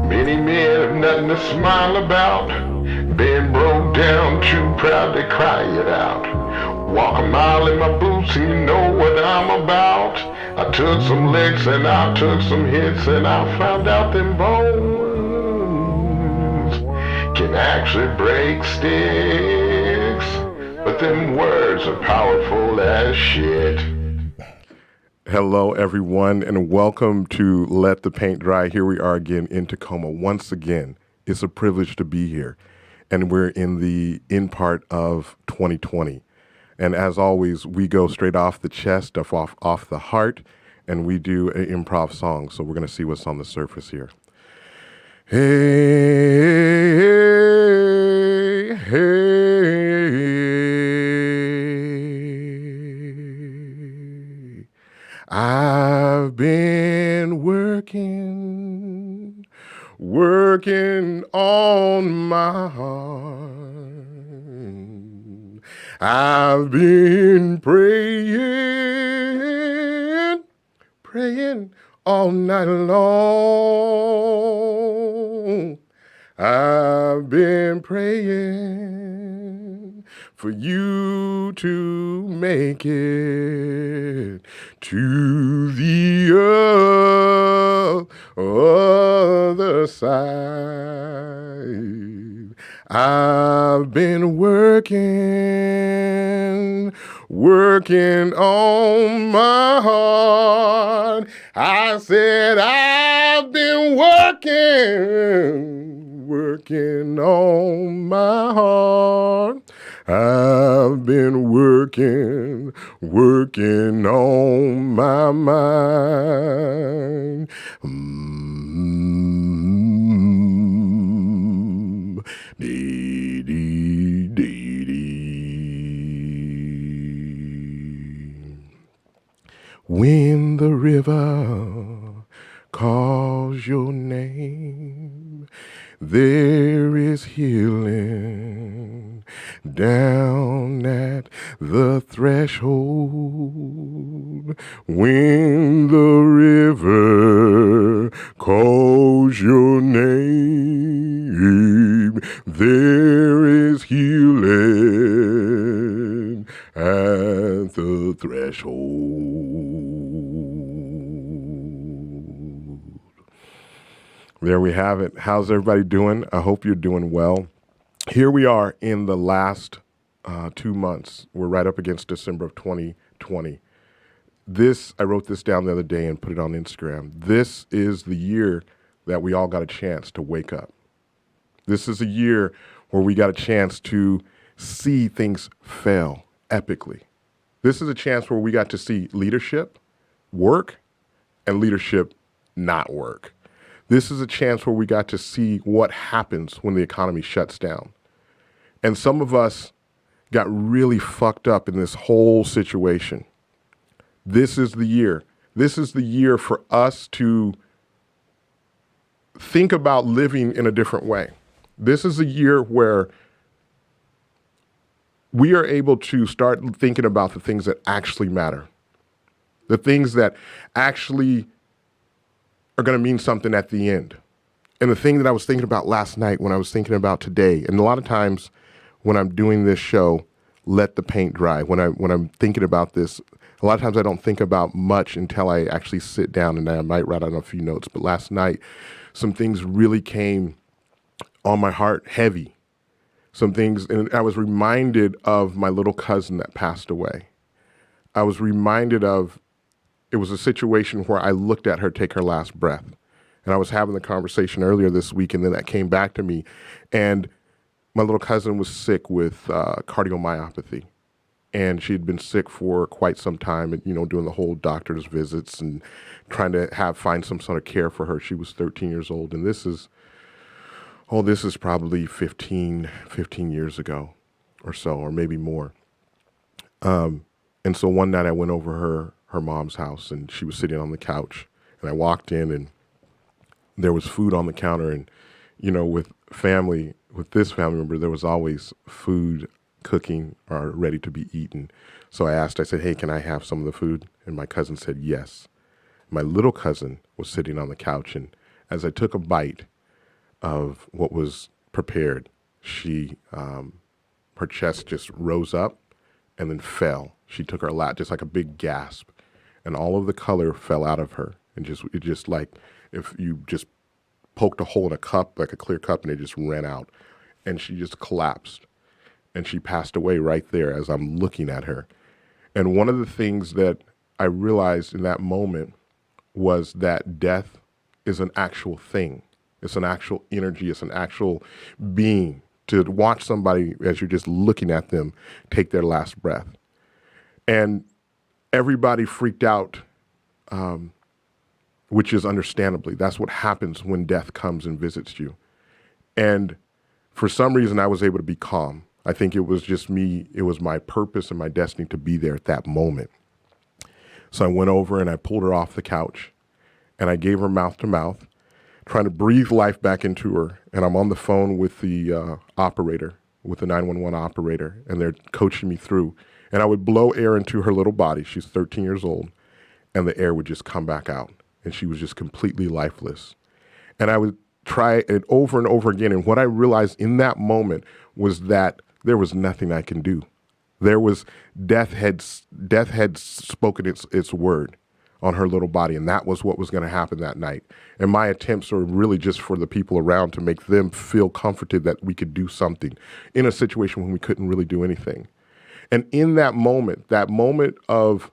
Many men have nothing to smile about. Been broke down, too proud to cry it out. Walk a mile in my boots and you know what I'm about. I took some licks and I took some hits and I found out them bones can actually break sticks. But them words are powerful as shit. Hello, everyone, and welcome to Let the Paint Dry. Here we are again in Tacoma. Once again, it's a privilege to be here, and we're in the in part of 2020. And as always, we go straight off the chest, off the heart, and we do an improv song. So we're going to see what's on the surface here. Hey, hey. I've been working on my heart. I've been praying all night long. I've been praying for you to make it to the other side. I've been working on my heart. I said I've been working on my heart. I've been working on my mind. Dee, dee, dee, dee. When the river calls your name, there is healing down at the threshold. When the river calls your name, there is healing at the threshold. There we have it. How's everybody doing? I hope you're doing well. Here we are in the last 2 months. We're right up against December of 2020. I wrote this down the other day and put it on Instagram. This is the year that we all got a chance to wake up. This is a year where we got a chance to see things fail epically. This is a chance where we got to see leadership work and leadership not work. This is a chance where we got to see what happens when the economy shuts down. And some of us got really fucked up in this whole situation. This is the year. This is the year for us to think about living in a different way. This is a year where we are able to start thinking about the things that actually matter. The things that actually are going to mean something at the end. And the thing that I was thinking about last night when I was thinking about today, and a lot of times when I'm doing this show, Let the Paint Dry, when I'm thinking about this, a lot of times I don't think about much until I actually sit down and I might write out a few notes. But last night, some things really came on my heart heavy. Some things, and I was reminded of my little cousin that passed away. I was reminded of, it was a situation where I looked at her take her last breath. And I was having the conversation earlier this week, and then that came back to me. And my little cousin was sick with cardiomyopathy. And she had been sick for quite some time and, doing the whole doctor's visits and trying to find some sort of care for her. She was 13 years old. And this is probably 15 years ago or so, or maybe more. And so one night I went over her mom's house, and she was sitting on the couch, and I walked in, and there was food on the counter. And, with this family member, there was always food cooking or ready to be eaten. So I said, hey, can I have some of the food? And my cousin said yes. My little cousin was sitting on the couch, and as I took a bite of what was prepared, her chest just rose up and then fell. She took her lap, just like a big gasp, and all of the color fell out of her. And it just like if you just poked a hole in a cup, like a clear cup, and it just ran out. And she just collapsed. And she passed away right there as I'm looking at her. And one of the things that I realized in that moment was that death is an actual thing. It's an actual energy. It's an actual being. To watch somebody as you're just looking at them take their last breath. And everybody freaked out, which is understandably. That's what happens when death comes and visits you. And for some reason, I was able to be calm. I think it was just me. It was my purpose and my destiny to be there at that moment. So I went over and I pulled her off the couch and I gave her mouth to mouth, trying to breathe life back into her. And I'm on the phone with the operator, with the 911 operator, and they're coaching me through. And I would blow air into her little body. She's 13 years old. And the air would just come back out. And she was just completely lifeless. And I would try it over and over again. And what I realized in that moment was that there was nothing I can do. There was death had spoken its word on her little body, and that was what was going to happen that night. And my attempts were really just for the people around to make them feel comforted that we could do something in a situation when we couldn't really do anything. And in that moment of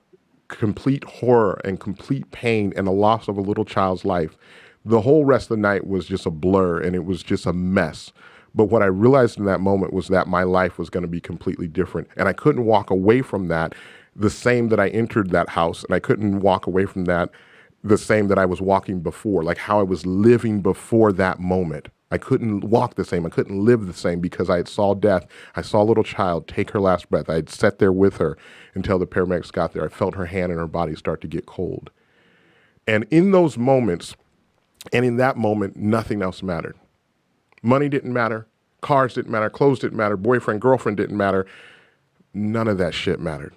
complete horror and complete pain and the loss of a little child's life, the whole rest of the night was just a blur and it was just a mess. But what I realized in that moment was that my life was going to be completely different. And I couldn't walk away from that the same that I entered that house. And I couldn't walk away from that the same that I was walking before, like how I was living before that moment. I couldn't walk the same. I couldn't live the same because I had saw death. I saw a little child take her last breath. I had sat there with her until the paramedics got there. I felt her hand and her body start to get cold. And in those moments, and in that moment, nothing else mattered. Money didn't matter. Cars didn't matter. Clothes didn't matter. Boyfriend, girlfriend didn't matter. None of that shit mattered.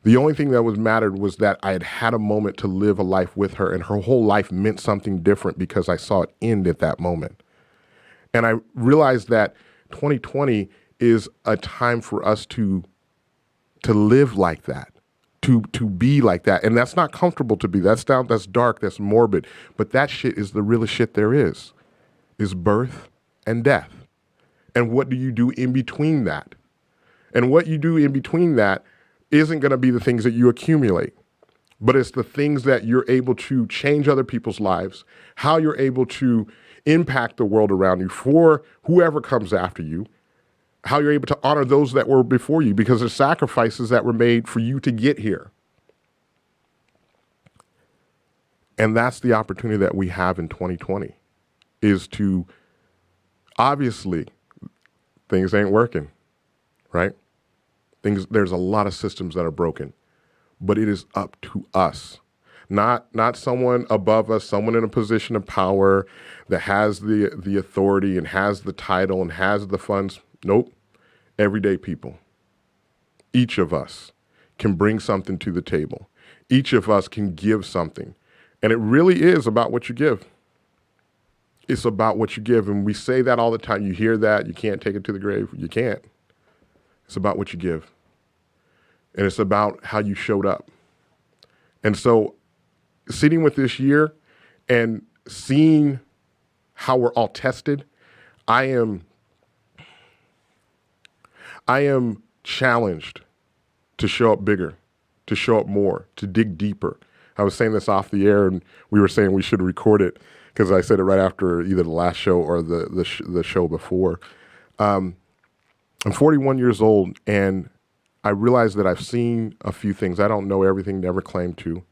The only thing that mattered was that I had had a moment to live a life with her, and her whole life meant something different because I saw it end at that moment. And I realized that 2020 is a time for us to live like that, to be like that. And that's not comfortable to be. That's dark, that's morbid. But that shit is the realest shit there is birth and death. And what do you do in between that? And what you do in between that isn't going to be the things that you accumulate, but it's the things that you're able to change other people's lives, how you're able to impact the world around you for whoever comes after you, how you're able to honor those that were before you, because there's sacrifices that were made for you to get here. And that's the opportunity that we have in 2020, is to, obviously, things ain't working, right? There's a lot of systems that are broken, but it is up to us, not someone above us, someone in a position of power that has the authority and has the title and has the funds. Nope. Everyday people. Each of us can bring something to the table. Each of us can give something. And it really is about what you give. It's about what you give. And we say that all the time. You hear that. You can't take it to the grave. You can't. It's about what you give. And it's about how you showed up. And so sitting with this year and seeing how we're all tested, I am challenged to show up bigger, to show up more, to dig deeper. I was saying this off the air, and we were saying we should record it because I said it right after either the last show or the show before. I'm 41 years old, and I realize that I've seen a few things. I don't know everything, never claimed to,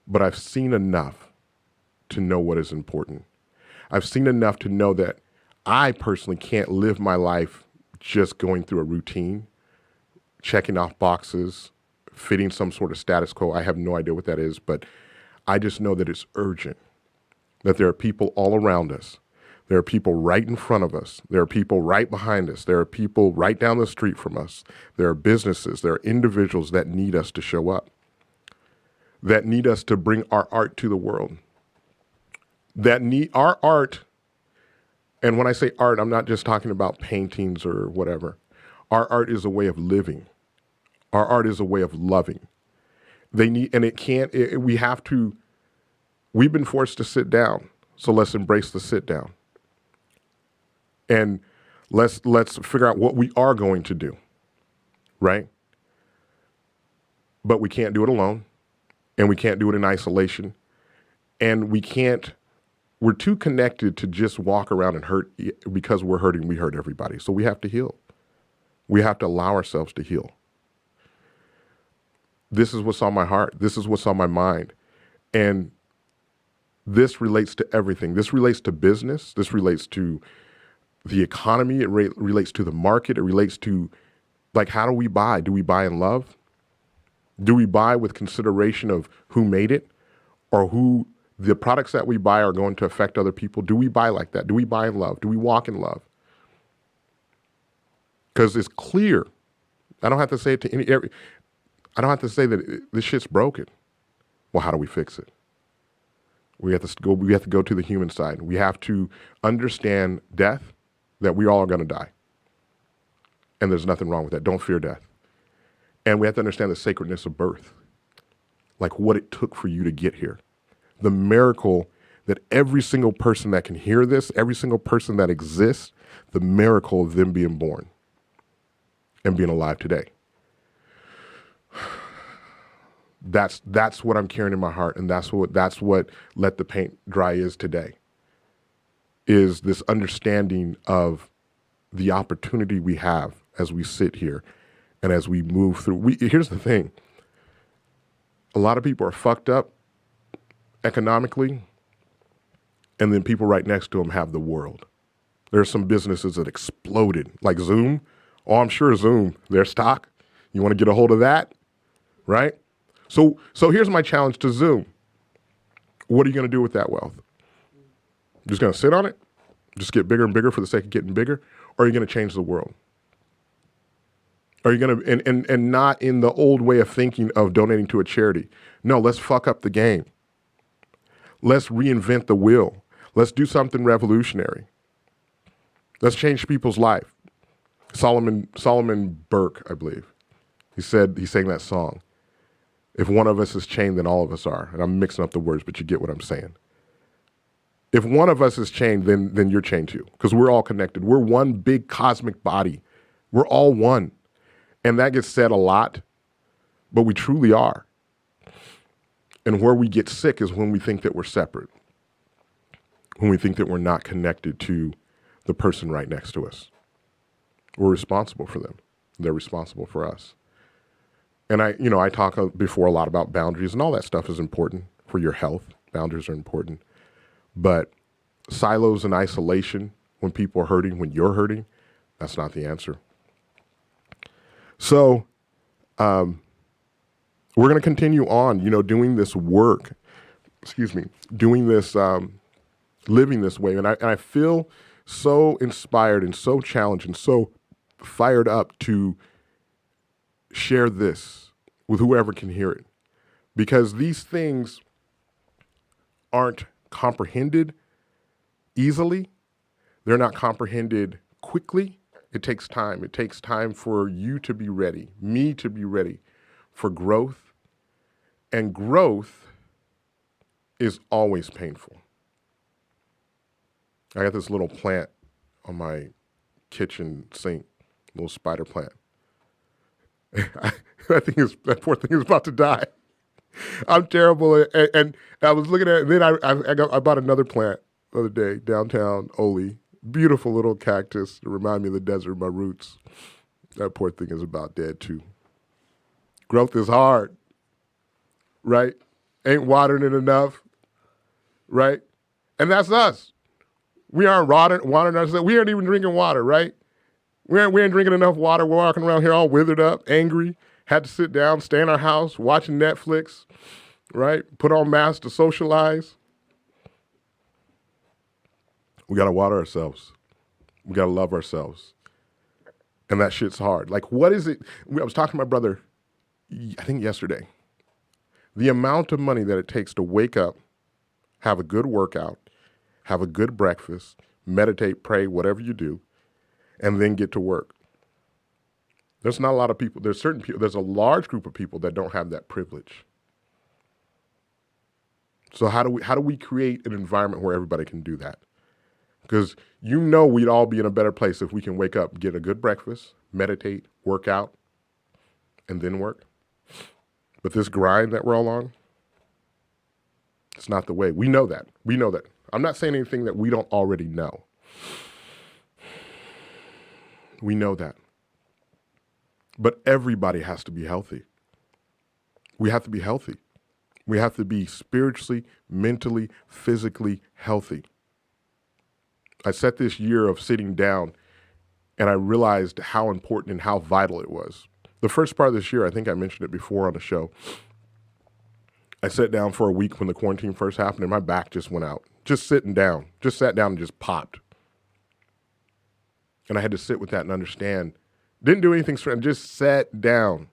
but I've seen enough to know what is important. I've seen enough to know that I personally can't live my life just going through a routine, checking off boxes, fitting some sort of status quo. I have no idea what that is, but I just know that it's urgent, that there are people all around us There are people right in front of us. There are people right behind us. There are people right down the street from us. There are businesses. There are individuals that need us to show up, that need us to bring our art to the world, that need our art. And when I say art, I'm not just talking about paintings or whatever. Our art is a way of living. Our art is a way of loving. They need, and it can't, we have to, we've been forced to sit down. So let's embrace the sit down. And let's figure out what we are going to do, right? But we can't do it alone, and we can't do it in isolation, and we're too connected to just walk around and hurt. Because we're hurting, we hurt everybody. So we have to heal. We have to allow ourselves to heal. This is what's on my heart. This is what's on my mind. And this relates to everything. This relates to business. This relates to the economy. It relates to the market. It relates to, like, how do we buy? Do we buy in love? Do we buy with consideration of who made it, or who the products that we buy are going to affect other people? Do we buy like that? Do we buy in love? Do we walk in love? Because it's clear. I don't have to say it to I don't have to say that this shit's broken. Well, how do we fix it? We have to go to the human side. We have to understand death, that we all are going to die. And there's nothing wrong with that. Don't fear death. And we have to understand the sacredness of birth, like what it took for you to get here. The miracle that every single person that can hear this, every single person that exists, the miracle of them being born and being alive today. That's what I'm carrying in my heart, and that's what Let the Paint Dry is today. Is this understanding of the opportunity we have as we sit here and as we move through. Here's the thing. A lot of people are fucked up economically, and then people right next to them have the world. There's some businesses that exploded, like Zoom. Oh, I'm sure Zoom, their stock. You want to get a hold of that, right? So here's my challenge to Zoom. What are you going to do with that wealth? Just going to sit on it? Just get bigger and bigger for the sake of getting bigger? Or are you going to change the world? Are you going to, and not in the old way of thinking of donating to a charity. No, let's fuck up the game. Let's reinvent the wheel. Let's do something revolutionary. Let's change people's life. Solomon Burke, I believe. He sang that song. If one of us is chained, then all of us are. And I'm mixing up the words, but you get what I'm saying. If one of us is chained, then you're chained too, because we're all connected. We're one big cosmic body. We're all one. And that gets said a lot, but we truly are. And where we get sick is when we think that we're separate, when we think that we're not connected to the person right next to us. We're responsible for them. They're responsible for us. And I talk before a lot about boundaries, and all that stuff is important for your health. Boundaries are important. But silos and isolation, when people are hurting, when you're hurting, that's not the answer. So we're going to continue on, doing this work, doing this, living this way. And I feel so inspired and so challenged and so fired up to share this with whoever can hear it, because these things aren't comprehended easily. They're not comprehended quickly. It takes time. It takes time for you to be ready, me to be ready for growth. And growth is always painful. I got this little plant on my kitchen sink, little spider plant. That poor thing is about to die. I'm terrible. And I was looking at it, and then I bought another plant the other day, downtown Ole. Beautiful little cactus to remind me of the desert, my roots. That poor thing is about dead too. Growth is hard, right? Ain't watering it enough, right? And that's us. We aren't watering ourselves. We aren't even drinking water, right? We ain't drinking enough water. We're walking around here all withered up, angry, had to sit down, stay in our house, watching Netflix, right? Put on masks to socialize. We got to water ourselves. We got to love ourselves. And that shit's hard. Like, what is it? I was talking to my brother, I think yesterday. The amount of money that it takes to wake up, have a good workout, have a good breakfast, meditate, pray, whatever you do, and then get to work. There's not a lot of people. There's certain people. There's a large group of people that don't have that privilege. So how do we create an environment where everybody can do that? Because we'd all be in a better place if we can wake up, get a good breakfast, meditate, work out, and then work. But this grind that we're all on, it's not the way. We know that. We know that. I'm not saying anything that we don't already know. We know that. But everybody has to be healthy. We have to be healthy. We have to be spiritually, mentally, physically healthy. I set this year of sitting down and I realized how important and how vital it was. The first part of this year, I think I mentioned it before on the show, I sat down for a week when the quarantine first happened and my back just went out. Just sitting down. Just sat down and just popped. And I had to sit with that and understand. Didn't do anything strange, just sat down.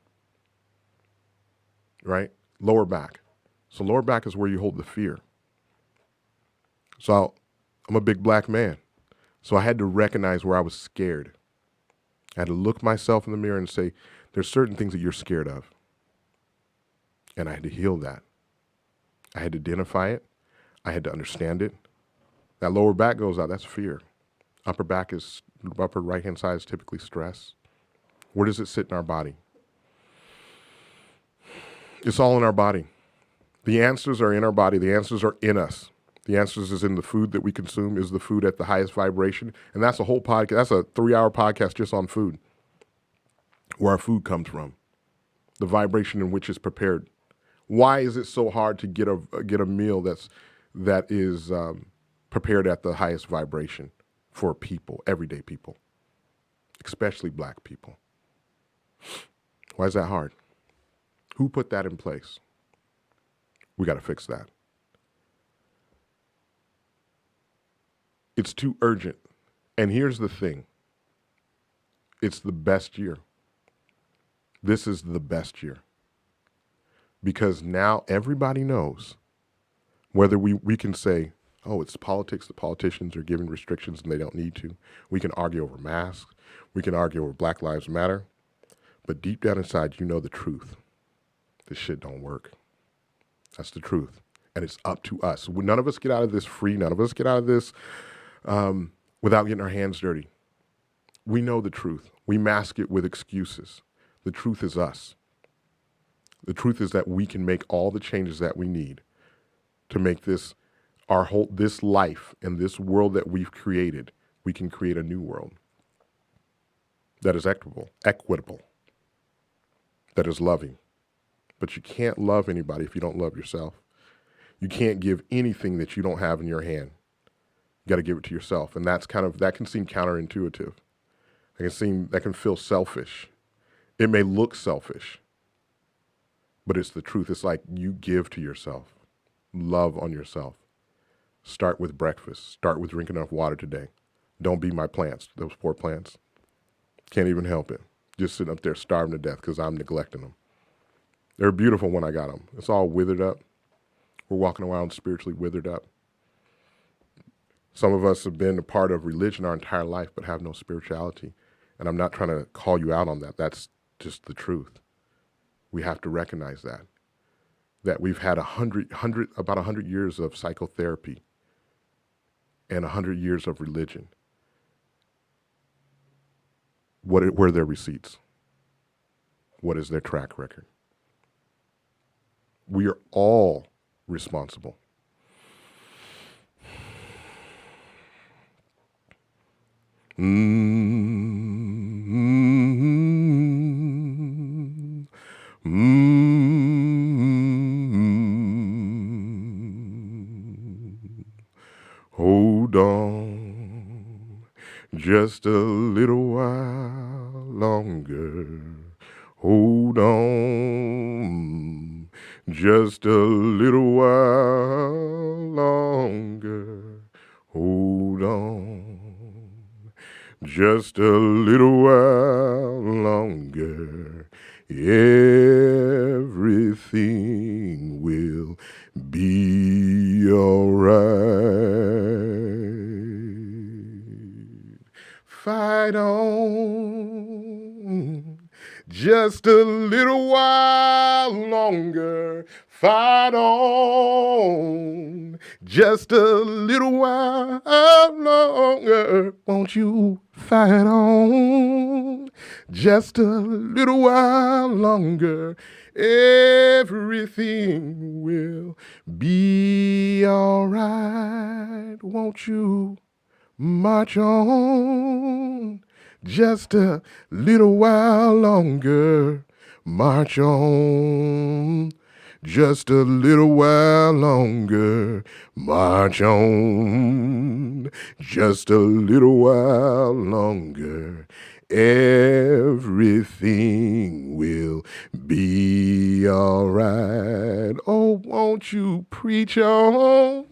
Right? Lower back. So lower back is where you hold the fear. So I'm a big black man. So I had to recognize where I was scared. I had to look myself in the mirror and say, there's certain things that you're scared of. And I had to heal that. I had to identify it. I had to understand it. That lower back goes out, that's fear. Upper right-hand side is typically stress. Where does it sit in our body? It's all in our body. The answers are in our body. The answers are in us. The answers is in the food that we consume, is the food at the highest vibration. And that's a whole podcast. That's a 3-hour podcast just on food, where our food comes from, the vibration in which it's prepared. Why is it so hard to get a meal that is prepared at the highest vibration for people, everyday people, especially black people? Why is that hard? Who put that in place? We got to fix that. It's too urgent. And here's the thing. It's the best year. This is the best year. Because now everybody knows, whether we can say, oh, it's politics, the politicians are giving restrictions and they don't need to. We can argue over masks. We can argue over Black Lives Matter. But deep down inside, you know the truth. This shit don't work. That's the truth. And it's up to us. None of us get out of this free. None of us get out of this without getting our hands dirty. We know the truth. We mask it with excuses. The truth is us. The truth is that we can make all the changes that we need to make this this life and this world that we've created. We can create a new world that is equitable, that is loving. But you can't love anybody if you don't love yourself. You can't give anything that you don't have in your hand. You got to give it to yourself. And that can seem counterintuitive. That can feel selfish. It may look selfish, but it's the truth. It's like you give to yourself. Love on yourself. Start with breakfast. Start with drinking enough water today. Don't be my plants, those poor plants. Can't even help it. Just sitting up there starving to death because I'm neglecting them. They're beautiful when I got them. It's all withered up. We're walking around spiritually withered up. Some of us have been a part of religion our entire life but have no spirituality. And I'm not trying to call you out on that. That's just the truth. We have to recognize that we've had about 100 years of psychotherapy and 100 years of religion. Where are their receipts? What is their track record? We are all responsible. Hold on just a little while longer. Hold on just a little while longer. Hold on. just a little while longer. Everything will be all right. Fight on just a little while longer. Fight on just a little while longer. Won't you fight on just a little while longer? Everything will be all right. Won't you march on just a little while longer? March on just a little while longer. March on just a little while longer. Everything will be all right. Oh, won't you preach on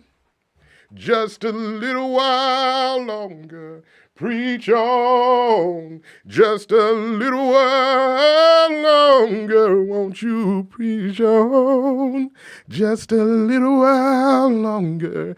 just a little while longer? Preach on just a little while longer. Won't you preach on just a little while longer?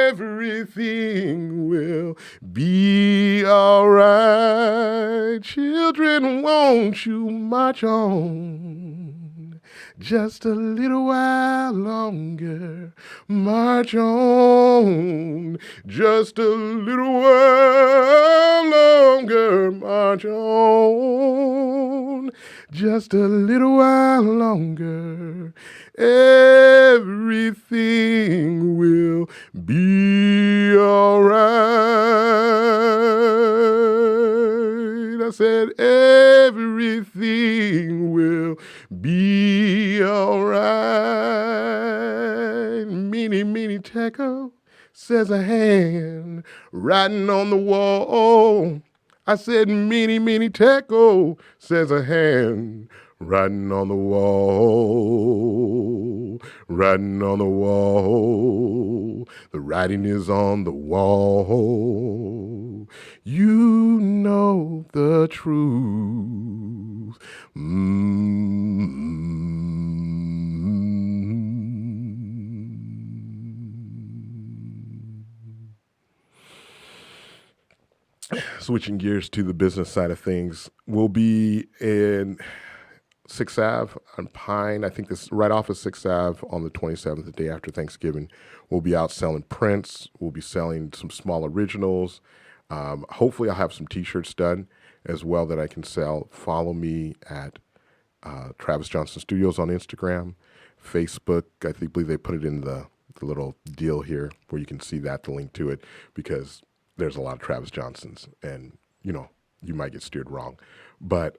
Everything will be all right. Children, won't you march on just a little while longer? March on just a little while longer. March on just a little while longer. Everything will be all right. I said everything will be all right. Meeny, meeny, techo, says a hand writing on the wall. I said, meeny, meeny, techo, says a hand writing on the wall. Writing on the wall. The writing is on the wall. You know the truth. Switching gears to the business side of things, we'll be in 6th Ave on Pine. I think this right off of 6th Ave on the 27th, the day after Thanksgiving. We'll be out selling prints. We'll be selling some small originals. Hopefully I'll have some t-shirts done as well that I can sell. Follow me at Travis Johnson Studios on Instagram, Facebook. I believe they put it in the little deal here where you can see that, the link to it, because there's a lot of Travis Johnsons and, you might get steered wrong. But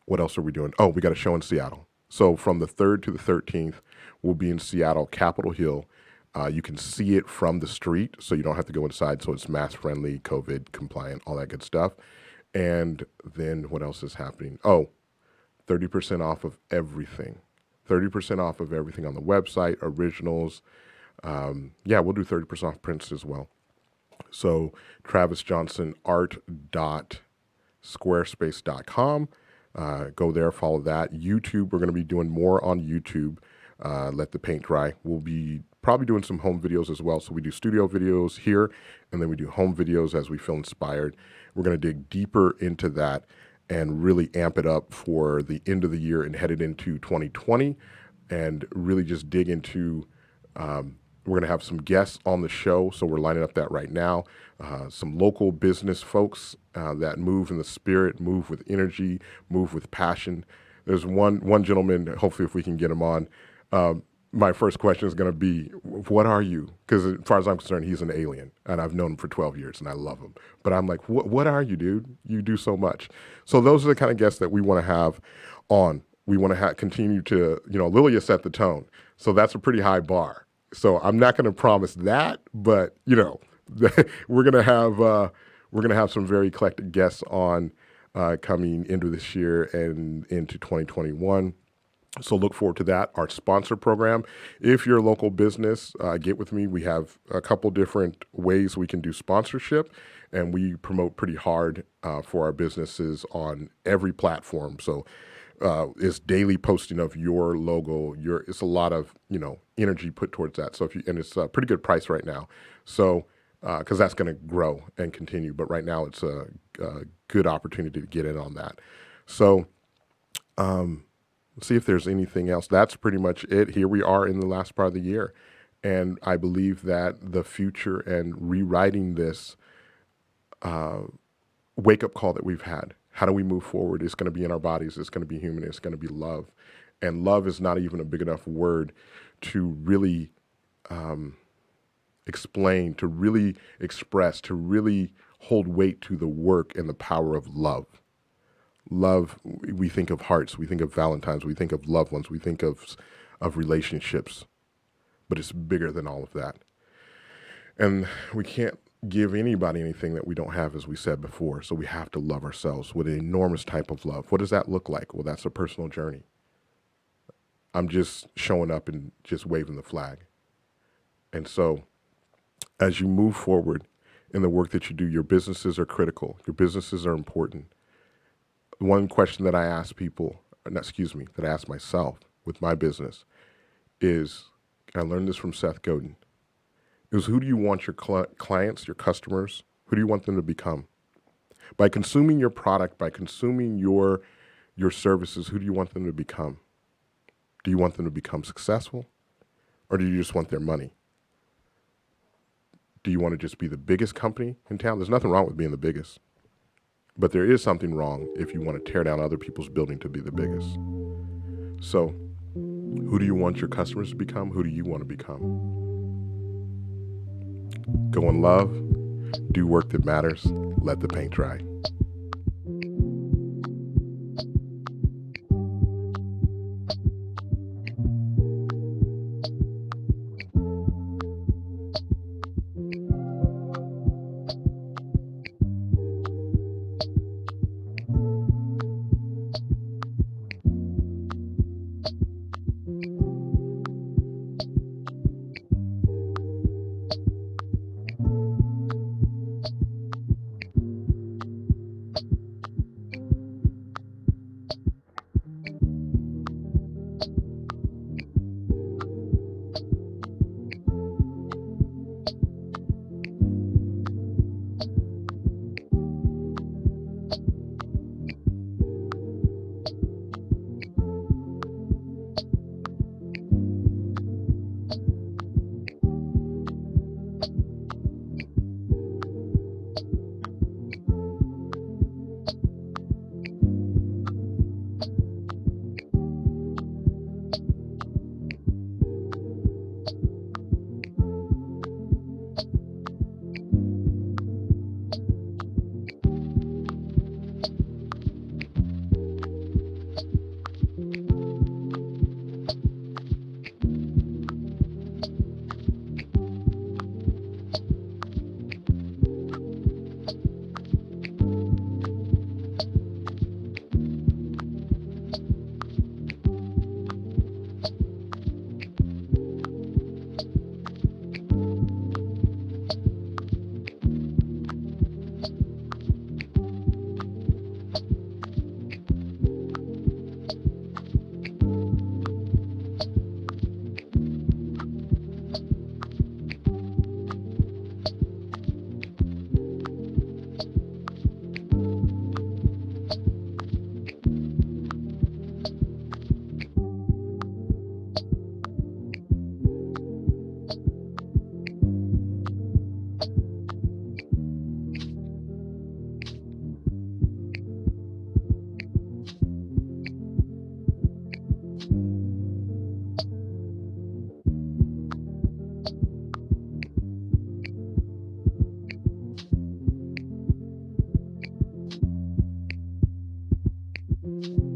what else are we doing? Oh, we got a show in Seattle. So from the 3rd to the 13th, we'll be in Seattle, Capitol Hill. You can see it from the street, so you don't have to go inside. So it's mask friendly, COVID compliant, all that good stuff. And then what else is happening? Oh, 30% off of everything. 30% off of everything on the website, originals. We'll do 30% off prints as well. So travisjohnsonart.squarespace.com. Go there, follow that. YouTube, we're going to be doing more on YouTube. Let the paint dry. We'll be probably doing some home videos as well. So we do studio videos here, and then we do home videos as we feel inspired. We're going to dig deeper into that and really amp it up for the end of the year and headed into 2020, and really just dig into we're going to have some guests on the show, so we're lining up that right now. Some local business folks that move in the spirit, move with energy, move with passion. There's one gentleman, hopefully if we can get him on, my first question is going to be, what are you? Because as far as I'm concerned, he's an alien, and I've known him for 12 years, and I love him. But I'm like, what are you, dude? You do so much. So those are the kind of guests that we want to have on. We want to continue to, Lilia set the tone. So that's a pretty high bar. So I'm not going to promise that, but we're going to have some very eclectic guests on coming into this year and into 2021. So look forward to that. Our sponsor program. If you're a local business, get with me. We have a couple different ways we can do sponsorship, and we promote pretty hard for our businesses on every platform. So it's daily posting of your logo. It's a lot of energy put towards that. So and it's a pretty good price right now. So because that's going to grow and continue, but right now it's a good opportunity to get in on that. So. See if there's anything else. That's pretty much it. Here we are in the last part of the year. And I believe that the future and rewriting this wake up call that we've had, how do we move forward? It's going to be in our bodies. It's going to be human. It's going to be love. And love is not even a big enough word to really explain, to really express, to really hold weight to the work and the power of love. Love, we think of hearts, we think of Valentine's, we think of loved ones, we think of relationships, but it's bigger than all of that. And we can't give anybody anything that we don't have, as we said before. So we have to love ourselves with an enormous type of love. What does that look like? Well, that's a personal journey. I'm just showing up and just waving the flag. And so as you move forward in the work that you do, your businesses are critical. Your businesses are important. One question that I ask people, that I ask myself with my business is, and I learned this from Seth Godin, is who do you want your clients, your customers, who do you want them to become? By consuming your product, by consuming your services, who do you want them to become? Do you want them to become successful, or do you just want their money? Do you want to just be the biggest company in town? There's nothing wrong with being the biggest. But there is something wrong if you want to tear down other people's building to be the biggest. So who do you want your customers to become? Who do you want to become? Go in love, do work that matters, let the paint dry.